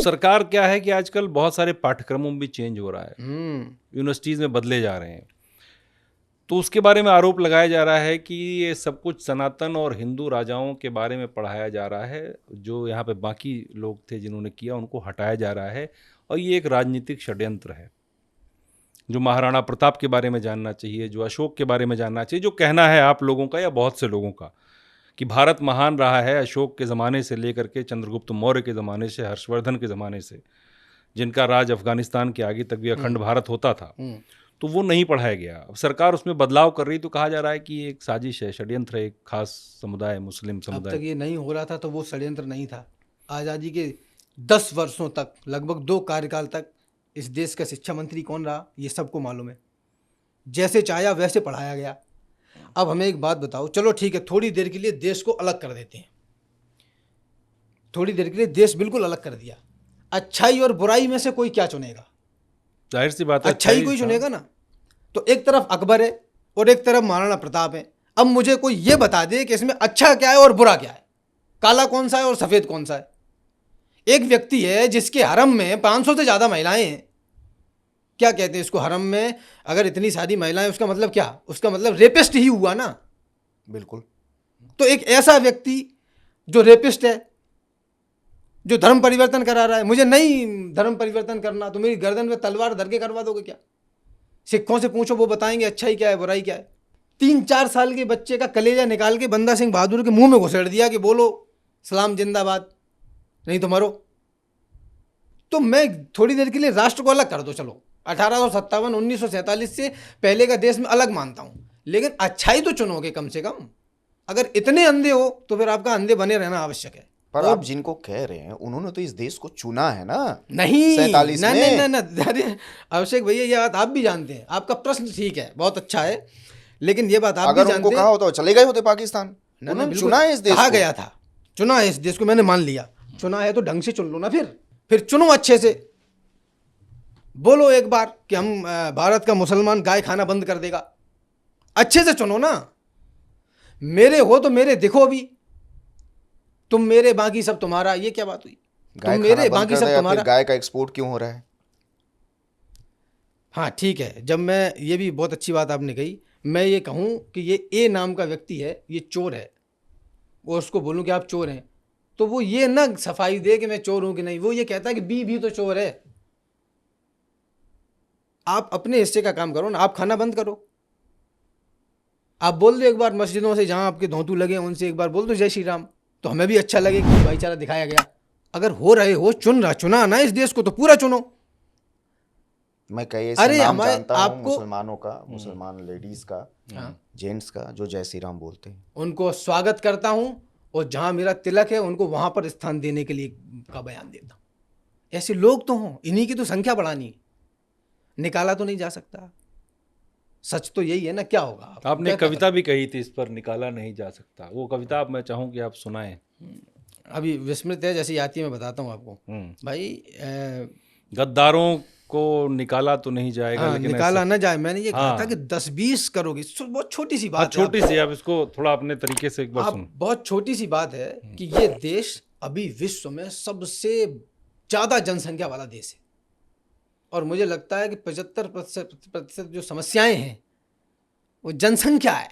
सरकार क्या है कि आजकल बहुत सारे पाठ्यक्रमों में भी चेंज हो रहा है, यूनिवर्सिटीज़ में बदले जा रहे हैं, तो उसके बारे में आरोप लगाया जा रहा है कि ये सब कुछ सनातन और हिंदू राजाओं के बारे में पढ़ाया जा रहा है, जो यहाँ पे बाकी लोग थे जिन्होंने किया उनको हटाया जा रहा है, और ये एक राजनीतिक षड्यंत्र है। जो महाराणा प्रताप के बारे में जानना चाहिए, जो अशोक के बारे में जानना चाहिए, जो कहना है आप लोगों का या बहुत से लोगों का कि भारत महान रहा है अशोक के ज़माने से लेकर के चंद्रगुप्त मौर्य के ज़माने से, हर्षवर्धन के ज़माने से, जिनका राज अफगानिस्तान के आगे तक भी अखंड भारत होता था, तो वो नहीं पढ़ाया गया। अब सरकार उसमें बदलाव कर रही, तो कहा जा रहा है कि ये एक साजिश है, षड्यंत्र है, एक खास समुदाय, मुस्लिम अब समुदाय। तक ये नहीं हो रहा था तो वो षड्यंत्र नहीं था। आज़ादी के 10 वर्षों तक, लगभग 2 कार्यकाल तक इस देश का शिक्षा मंत्री कौन रहा, ये सबको मालूम है। जैसे चाहा वैसे पढ़ाया गया। अब हमें एक बात बताओ, चलो ठीक है, थोड़ी देर के लिए देश को अलग कर देते हैं, थोड़ी देर के लिए देश बिल्कुल अलग कर दिया, अच्छाई और बुराई में से कोई क्या चुनेगा? जाहिर सी बात है, अच्छाई कोई चुनेगा ना। तो एक तरफ अकबर है और एक तरफ महाराणा प्रताप है। अब मुझे कोई ये बता दे कि इसमें अच्छा क्या है और बुरा क्या है, काला कौन सा है और सफ़ेद कौन सा है। एक व्यक्ति है जिसके हरम में 500 से ज़्यादा महिलाएं हैं, क्या कहते हैं इसको, हरम में अगर इतनी सारी महिलाएं, उसका मतलब क्या? उसका मतलब रेपिस्ट ही हुआ ना। बिल्कुल। तो एक ऐसा व्यक्ति जो रेपिस्ट है, जो धर्म परिवर्तन करा रहा है, मुझे नहीं धर्म परिवर्तन करना, तो मेरी गर्दन में तलवार धर के करवा दोगे क्या? सिखों से पूछो, वो बताएंगे अच्छाई क्या है बुराई क्या है। 3-4 साल के बच्चे का कलेजा निकाल के बंदा सिंह बहादुर के मुंह में घुसेड़ दिया कि बोलो सलाम जिंदाबाद, नहीं तो मरो। तो मैं थोड़ी देर के लिए राष्ट्र को अलग कर दो, चलो 1857 1947 से पहले का देश में अलग मानता हूं, लेकिन अच्छाई तो चुनोगे कम से कम। अगर इतने अंधे हो तो फिर आपका अंधे बने रहना आवश्यक है। पर आप जिनको कह रहे हैं उन्होंने तो इस देश को चुना है ना। नहीं 47 ना, में। ना, ना, ना, अरे अभिषेक भैया, ये बात आप भी जानते हैं, आपका प्रश्न ठीक है, बहुत अच्छा है, लेकिन ये बात आप भी जानते हैं। अगर उनको कहा होता तो चले गए होते पाकिस्तान। उन्होंने चुना है इस देश को। कहा गया था, चुना है इस देश को, मैंने मान लिया। चुना है तो ढंग से चुन लो ना, फिर चुनो अच्छे से। बोलो एक बार कि हम भारत का मुसलमान गाय खाना बंद कर देगा, अच्छे से चुनो ना। मेरे हो तो मेरे दिखो भी, तुम मेरे बाकी सब तुम्हारा, ये क्या बात हुई? तुम मेरे बाकी सब तुम्हारा। गाय का एक्सपोर्ट क्यों हो रहा है? हाँ ठीक है, जब मैं, ये भी बहुत अच्छी बात आपने कही, मैं ये कहूँ कि ये ए नाम का व्यक्ति है, ये चोर है, और उसको बोलूँ कि आप चोर हैं, तो वो ये ना सफाई दे कि मैं चोर हूँ कि नहीं, वो ये कहता है कि बी भी तो चोर है। आप अपने हिस्से का काम करो ना, आप खाना बंद करो। आप बोल दो एक बार मस्जिदों से जहाँ आपके धौंतू लगे उनसे एक बार बोल दो जय श्री राम, तो हमें भी अच्छा लगे कि भाईचारा दिखाया गया। अगर हो रहे हो, चुना ना इस देश को, तो पूरा चुनो। मैं कई ऐसे नाम जानता हूं आपको मुसलमानों का, मुसलमान लेडीज का, जेंट्स का, जो जय श्री राम बोलते हैं। उनको स्वागत करता हूं, और जहां मेरा तिलक है उनको वहां पर स्थान देने के लिए का बयान देता हूं। ऐसे लोग तो हों, इन्हीं की तो संख्या बढ़ानी है, निकाला तो नहीं जा सकता। सच तो यही है ना, क्या होगा? आपने कविता भी कही थी इस पर, निकाला नहीं जा सकता। वो कविता आप, मैं चाहूँ कि आप सुनाएं। अभी विस्मृत है, जैसी आती है मैं बताता हूँ आपको। भाई गद्दारों को निकाला तो नहीं जाएगा, लेकिन निकाला ना जाए। मैंने ये कहा था कि 10-20 करोगे, बहुत छोटी सी बात, छोटी सी, आप इसको थोड़ा अपने तरीके से एक बार सुनो। बहुत छोटी सी बात है कि ये देश अभी विश्व में सबसे ज्यादा जनसंख्या वाला देश है, और मुझे लगता है कि 75% जो समस्याएं हैं वो जनसंख्या है।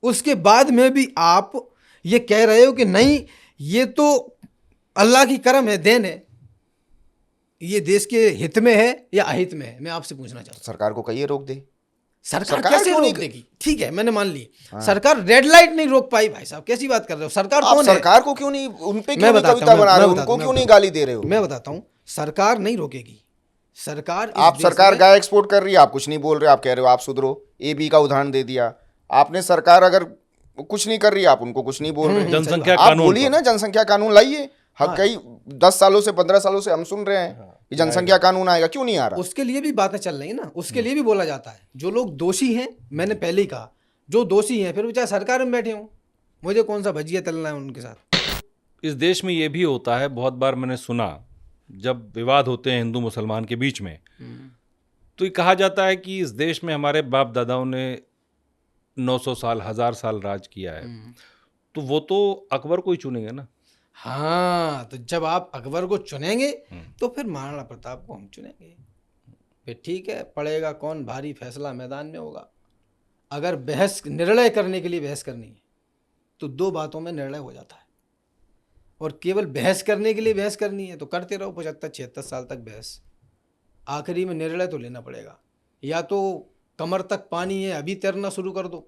उसके बाद में भी आप ये कह रहे हो कि नहीं, ये तो अल्लाह की करम है, देन है, ये देश के हित में है या अहित में है? मैं आपसे पूछना चाहता हूँ। सरकार को कहिए रोक दे। सरकार कैसे रोक देगी? ठीक है, मैंने मान ली। सरकार रेड लाइट नहीं रोक पाई। भाई साहब कैसी बात कर रहे हो? सरकार कौन है? सरकार को क्यों नहीं, उन पे क्यों नहीं कविता बना रहे हो? उनको क्यों नहीं गाली दे रहे हो? मैं बताता हूँ, सरकार नहीं रोकेगी। सरकार, आप सरकार गाय एक्सपोर्ट कर रही है, आप कुछ नहीं बोल रहे, आप कह रहे हो आप सुधरो। एबी का उदाहरण दे दिया आपने। सरकार अगर कुछ नहीं कर रही, आप उनको कुछ नहीं बोल रहे। जनसंख्या कानून बोलिए ना, जनसंख्या कानून लाइए। कई 10 सालों से 15 सालों से हम सुन रहे हैं कि जनसंख्या कानून आएगा, क्यों नहीं आ रहा? उसके लिए भी बातें चल रही है ना, उसके लिए भी बोला जाता है। जो लोग दोषी हैं, मैंने पहले ही कहा, जो दोषी हैं, फिर वो चाहे सरकार में बैठे हों, मुझे कौन सा भजिया तलना है उनके साथ। इस देश में ये भी होता है, बहुत बार मैंने सुना, जब विवाद होते हैं हिंदू मुसलमान के बीच में, तो ये कहा जाता है कि इस देश में हमारे बाप दादाओं ने 900 साल 1000 साल राज किया है, तो वो तो अकबर को ही चुनेंगे ना। हाँ, तो जब आप अकबर को चुनेंगे तो फिर महाराणा प्रताप को हम चुनेंगे। फिर ठीक है, पड़ेगा कौन भारी फैसला मैदान में होगा। अगर बहस निर्णय करने के लिए बहस करनी है तो 2 बातों में निर्णय हो जाता है, और केवल बहस करने के लिए बहस करनी है तो करते रहो 75-76 साल तक बहस। आखिरी में निर्णय तो लेना पड़ेगा, या तो कमर तक पानी है अभी तैरना शुरू कर दो,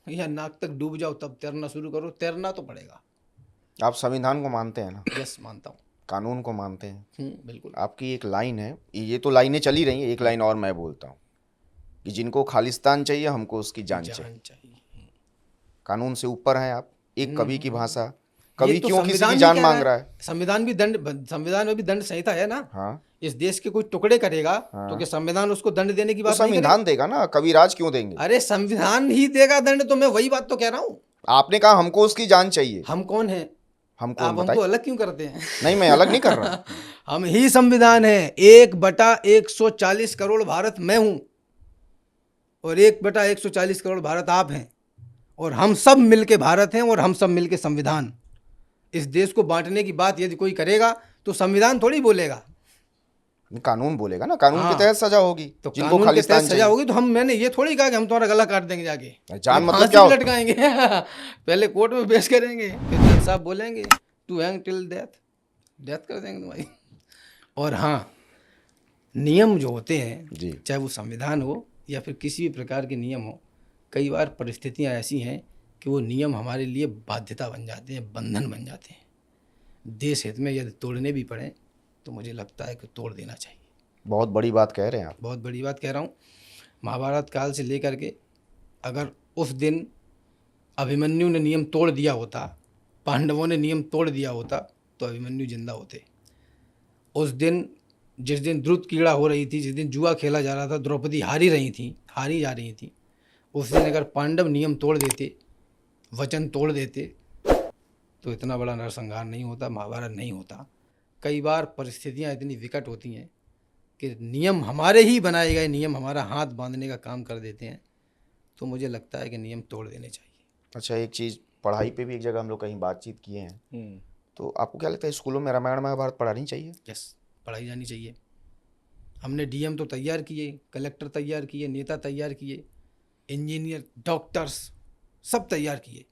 या नाक तक डूब जाओ तब तैरना शुरू करो। तैरना तो पड़ेगा। आप संविधान को मानते हैं ना? यस, मानता हूँ। कानून को मानते हैं? बिल्कुल। आपकी एक लाइन है, ये तो लाइनें चली रही हैं, एक लाइन और मैं बोलता हूँ कि जिनको खालिस्तान चाहिए हमको उसकी जान चाहिए। कानून से ऊपर हैं आप। एक कवि की भाषा, कवि तो क्यों किसी संविधान की भी जान कह मांग है। रहा है? संविधान में भी दंड संहिता है ना। हाँ, इस देश के कोई टुकड़े करेगा तो क्या संविधान उसको दंड देने की तो बात नहीं करेगा? संविधान देगा ना, कविराज क्यों देंगे? अरे संविधान ही देगा दंड, तो मैं वही बात तो कह रहा हूँ। आपने कहा हमको उसकी जान चाहिए। हम कौन हैं? हम आप कौन हमको बताइए? अलग क्यों करते हैं? नहीं, मैं अलग नहीं कर रहा। हम ही संविधान है। 1/140 करोड़ भारत मैं हूं, और 1/140 करोड़ भारत आप हैं, और हम सब मिलके भारत हैं, और हम सब मिलके संविधान। इस देश को बांटने की बात यदि कोई करेगा तो संविधान थोड़ी बोलेगा, कानून बोलेगा ना। कानून के हाँ। तहत सजा होगी। तो जिनको कानून के खालिस्तान तहत सजा होगी। तो मैंने ये थोड़ी कहा कि हम तुम्हारा गला काट देंगे जाके, जान हम मतलब फांसी क्या पे होता है? लटकाएंगे। पहले कोर्ट में पेश करेंगे, फिर जज साहब बोलेंगे टू हैंग टिल डेथ कर देंगे तुम्हारी। और हाँ, नियम जो होते हैं, जी। चाहे वो संविधान हो या फिर किसी भी प्रकार के नियम हो, कई बार परिस्थितियां ऐसी हैं कि वो नियम हमारे लिए बाध्यता बन जाते हैं, बंधन बन जाते हैं। देश हित में यदि तोड़ने भी पड़े तो मुझे लगता है कि तोड़ देना चाहिए। बहुत बड़ी बात कह रहे हैं आप। बहुत बड़ी बात कह रहा हूँ। महाभारत काल से लेकर के अगर उस दिन अभिमन्यु ने नियम तोड़ दिया होता, पांडवों ने नियम तोड़ दिया होता, तो अभिमन्यु जिंदा होते। उस दिन, जिस दिन द्रुत कीड़ा हो रही थी, जिस दिन जुआ खेला जा रहा था, द्रौपदी हारी जा रही थी, उस दिन अगर पांडव नियम तोड़ देते, वचन तोड़ देते, तो इतना बड़ा नरसंहार नहीं होता, महाभारत नहीं होता। कई बार परिस्थितियाँ इतनी विकट होती हैं कि नियम हमारे ही बनाए गए नियम हमारा हाथ बांधने का काम कर देते हैं, तो मुझे लगता है कि नियम तोड़ देने चाहिए। अच्छा, एक चीज़, पढ़ाई पे भी एक जगह हम लोग कहीं बातचीत किए हैं, तो आपको क्या लगता है स्कूलों में रामायण महाभारत पढ़ानी चाहिए? यस, पढ़ाई जानी चाहिए। हमने डीएम तो तैयार किए, कलेक्टर तैयार किए, नेता तैयार किए, इंजीनियर, डॉक्टर्स सब तैयार किए,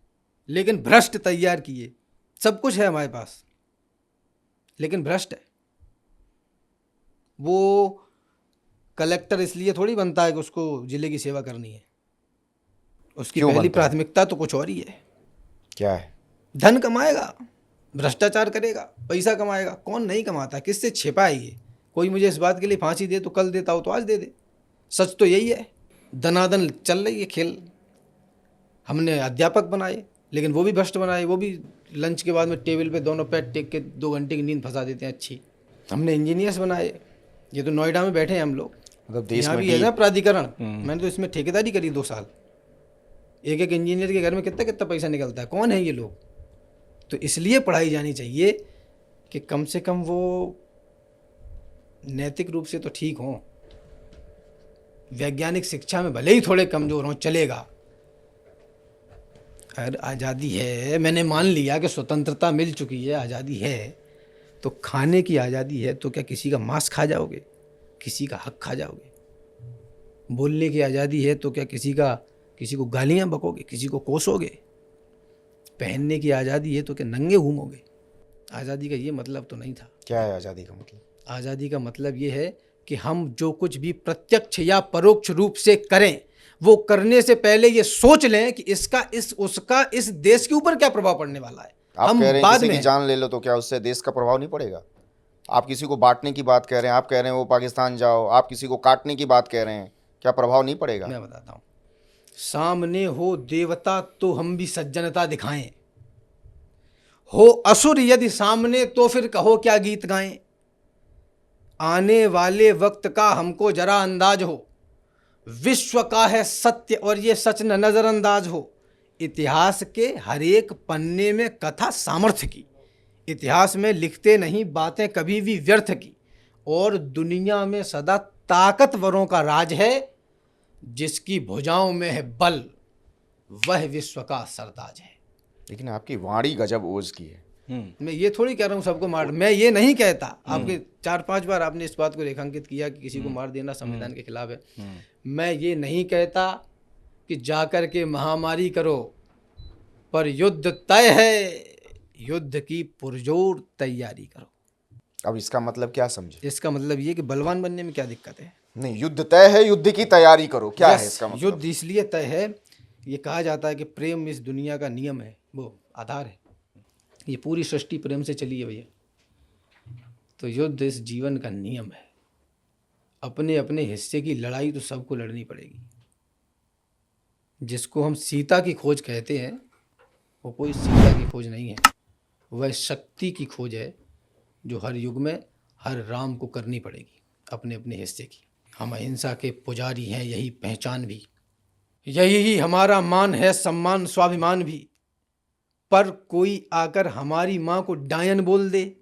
लेकिन भ्रष्ट तैयार किए। सब कुछ है हमारे पास, लेकिन भ्रष्ट है। वो कलेक्टर इसलिए थोड़ी बनता है कि उसको जिले की सेवा करनी है। उसकी पहली प्राथमिकता तो कुछ और ही है। क्या है? धन कमाएगा, भ्रष्टाचार करेगा, पैसा कमाएगा। कौन नहीं कमाता? किससे छिपा है ये? कोई मुझे इस बात के लिए फांसी दे तो कल देता हो तो आज दे दे। सच तो यही है। दनादन चल रही है खेल। हमने अध्यापक बनाए, लेकिन वो भी भ्रष्ट बनाए। वो भी लंच के बाद में टेबल पे दोनों पैर टेक के 2 घंटे की नींद फंसा देते हैं अच्छी। हमने इंजीनियर्स बनाए। ये तो नोएडा में बैठे हैं हम लोग, मतलब देश यहाँ में भी है ना प्राधिकरण। मैंने तो इसमें ठेकेदारी करी 2 साल। एक एक इंजीनियर के घर में कितना कितना पैसा निकलता है। कौन है ये लोग? तो इसलिए पढ़ाई जानी चाहिए कि कम से कम वो नैतिक रूप से तो ठीक हों। वैज्ञानिक शिक्षा में भले ही थोड़े कमज़ोर हों, चलेगा। अगर आज़ादी है, मैंने मान लिया कि स्वतंत्रता मिल चुकी है, आज़ादी है, तो खाने की आज़ादी है, तो क्या किसी का मांस खा जाओगे? किसी का हक खा जाओगे? बोलने की आज़ादी है, तो क्या किसी को गालियाँ बकोगे, किसी को कोसोगे? पहनने की आज़ादी है, तो क्या नंगे घूमोगे? आज़ादी का ये मतलब तो नहीं था। क्या है आज़ादी का मतलब? आज़ादी का मतलब ये है कि हम जो कुछ भी प्रत्यक्ष या परोक्ष रूप से करें, वो करने से पहले ये सोच लें कि उसका इस देश के ऊपर क्या प्रभाव पड़ने वाला है। आप कह रहे हैं किसी की जान ले लो तो क्या उससे देश का प्रभाव नहीं पड़ेगा? आप किसी को बांटने की बात कह रहे हैं, आप कह रहे हैं वो पाकिस्तान जाओ, आप किसी को काटने की बात कह रहे हैं, क्या प्रभाव नहीं पड़ेगा? मैं बताता हूँ। सामने हो देवता तो हम भी सज्जनता दिखाएं, हो असुर यदि सामने तो फिर कहो क्या गीत गाएं। आने वाले वक्त का हमको जरा अंदाज हो, विश्व का है सत्य और ये सच न नजरअंदाज हो। इतिहास के हर एक पन्ने में कथा सामर्थ्य की, इतिहास में लिखते नहीं बातें कभी भी व्यर्थ की। और दुनिया में सदा ताकतवरों का राज है, जिसकी भुजाओं में है बल, वह विश्व का सरताज है। लेकिन आपकी वाणी गजब ओज की है। मैं ये थोड़ी कह रहा हूँ सबको मार, मैं ये नहीं कहता, आपके 4-5 बार आपने इस बात को रेखांकित किया कि किसी को मार देना संविधान के खिलाफ है। मैं ये नहीं कहता कि जाकर के महामारी करो, पर युद्ध तय है, युद्ध की पुरजोर तैयारी करो। अब इसका मतलब क्या समझे? इसका मतलब ये कि बलवान बनने में क्या दिक्कत है? नहीं, युद्ध तय है, युद्ध की तैयारी करो, क्या है इसका मतलब? युद्ध इसलिए तय है, ये कहा जाता है कि प्रेम इस दुनिया का नियम है, वो आधार है, ये पूरी सृष्टि प्रेम से चली है भैया। तो युद्ध इस जीवन का नियम है, अपने अपने हिस्से की लड़ाई तो सबको लड़नी पड़ेगी। जिसको हम सीता की खोज कहते हैं, वो कोई सीता की खोज नहीं है, वह शक्ति की खोज है जो हर युग में हर राम को करनी पड़ेगी, अपने अपने हिस्से की। हम अहिंसा के पुजारी हैं, यही पहचान भी, यही ही हमारा मान है, सम्मान स्वाभिमान भी। पर कोई आकर हमारी माँ को डायन बोल दे,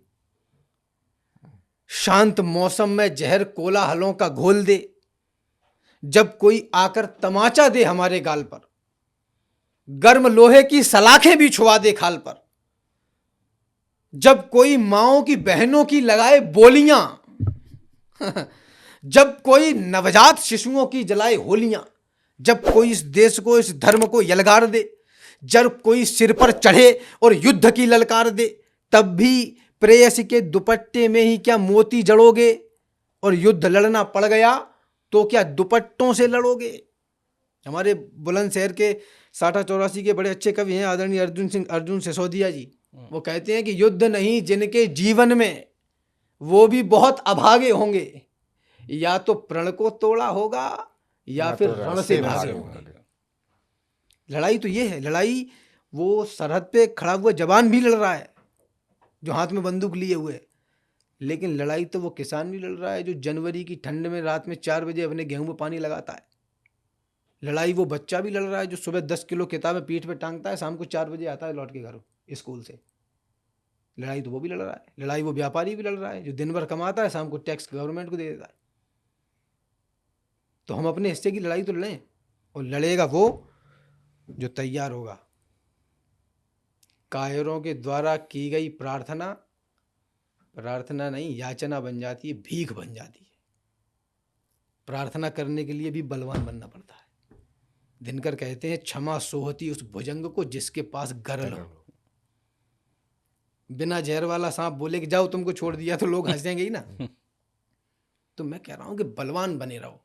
शांत मौसम में जहर कोलाहलों का घोल दे, जब कोई आकर तमाचा दे हमारे गाल पर, गर्म लोहे की सलाखें भी छुआ दे खाल पर, जब कोई माओं की बहनों की लगाए बोलियां जब कोई नवजात शिशुओं की जलाए होलियां, जब कोई इस देश को, इस धर्म को यलगार दे, जब कोई सिर पर चढ़े और युद्ध की ललकार दे, तब भी प्रेयसी के दुपट्टे में ही क्या मोती जड़ोगे? और युद्ध लड़ना पड़ गया तो क्या दुपट्टों से लड़ोगे? हमारे बुलंदशहर के 60-84 के बड़े अच्छे कवि हैं आदरणीय अर्जुन सिसोदिया जी, वो कहते हैं कि युद्ध नहीं जिनके जीवन में, वो भी बहुत अभागे होंगे, या तो प्रण को तोड़ा होगा या फिर रण से भागे होंगे। लड़ाई तो ये है, लड़ाई वो सरहद पे खड़ा हुआ जवान भी लड़ रहा है जो हाथ में बंदूक लिए हुए, लेकिन लड़ाई तो वो किसान भी लड़ रहा है जो जनवरी की ठंड में रात में 4 बजे अपने गेहूं में पानी लगाता है। लड़ाई वो बच्चा भी लड़ रहा है जो सुबह 10 किलो किताबें पीठ पे टांगता है, शाम को 4 बजे आता है लौट के घर स्कूल से। लड़ाई तो वो भी लड़ रहा है। लड़ाई वो व्यापारी भी लड़ रहा है जो दिन भर कमाता है, शाम को टैक्स गवर्नमेंट को दे देता है। तो हम अपने हिस्से की लड़ाई तो लड़ें, और लड़ेगा वो जो तैयार होगा। कायरों के द्वारा की गई प्रार्थना, प्रार्थना नहीं याचना बन जाती है, भीख बन जाती है। प्रार्थना करने के लिए भी बलवान बनना पड़ता है। दिनकर कहते हैं, क्षमा सोहती उस भुजंग को जिसके पास गरल हो। बिना जहर वाला सांप बोले कि जाओ तुमको छोड़ दिया तो लोग हंसेंगे ही ना। तो मैं कह रहा हूं कि बलवान बने रहो।